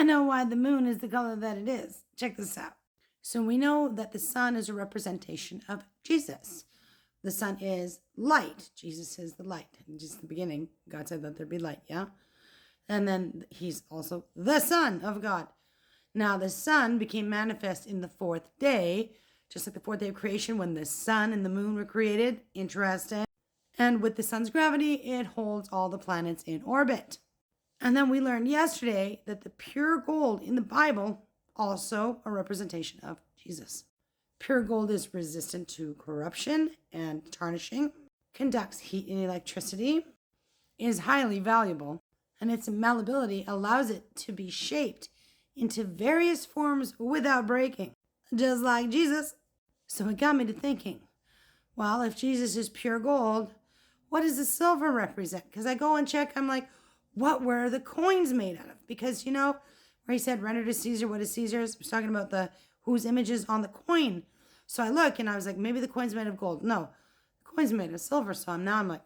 I know why the moon is the color that it is. Check this out. So we know that the sun is a representation of Jesus. The sun is light. Jesus is the light. Just the beginning, God said that there'd be light, yeah? And then he's also the Son of God. Now the sun became manifest in the fourth day, just like the fourth day of creation when the sun and the moon were created. Interesting. And with the sun's gravity, it holds all the planets in orbit. And then we learned yesterday that the pure gold in the Bible, also a representation of Jesus. Pure gold is resistant to corruption and tarnishing, conducts heat and electricity, is highly valuable, and its malleability allows it to be shaped into various forms without breaking, just like Jesus. So it got me to thinking, well, if Jesus is pure gold, what does the silver represent? Because I go and check, I'm like, what were the coins made out of? Because, where he said, render to Caesar what is Caesar's, he's talking about the whose image is on the coin. So I look and I was like, maybe the coin's made of gold. No, the coin's made of silver. So I'm like,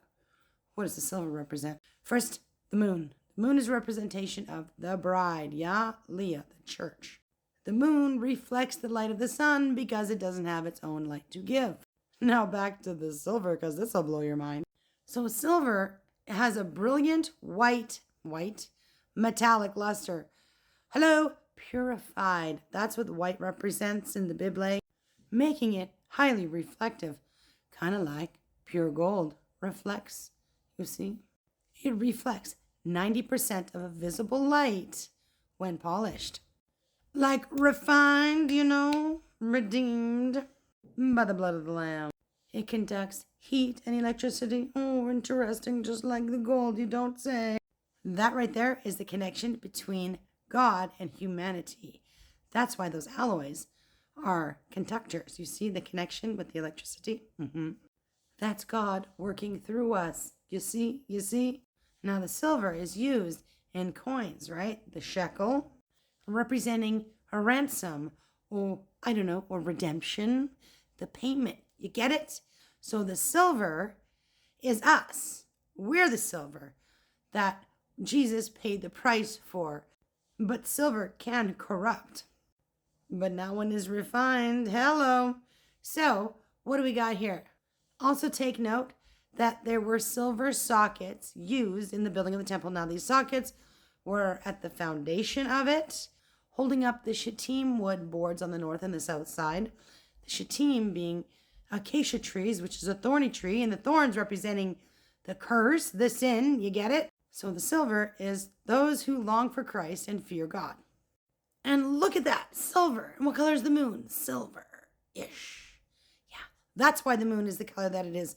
what does the silver represent? First, the moon. The moon is a representation of the bride, Leah, the church. The moon reflects the light of the sun because it doesn't have its own light to give. Now back to the silver, because this will blow your mind. So silver has a brilliant white metallic luster. Hello, purified. That's what white represents in the Bible, making it highly reflective, kind of like pure gold reflects, you see? It reflects 90% of a visible light when polished. Like refined, redeemed by the blood of the Lamb. It conducts heat and electricity. Oh, interesting, just like the gold, you don't say. That right there is the connection between God and humanity. That's why those alloys are conductors. You see the connection with the electricity? That's God working through us. You see? Now the silver is used in coins, right? The shekel, representing a ransom or redemption, the payment. You get it? So the silver is us. We're the silver that Jesus paid the price for. But silver can corrupt. But now one is refined. Hello. So what do we got here? Also take note that there were silver sockets used in the building of the temple. Now these sockets were at the foundation of it, holding up the shittim wood boards on the north and the south side. The shittim being acacia trees, which is a thorny tree, and the thorns representing the curse, the sin, you get it? So the silver is those who long for Christ and fear God. And look at that, silver. And what color is the moon? Silver-ish. Yeah, that's why the moon is the color that it is.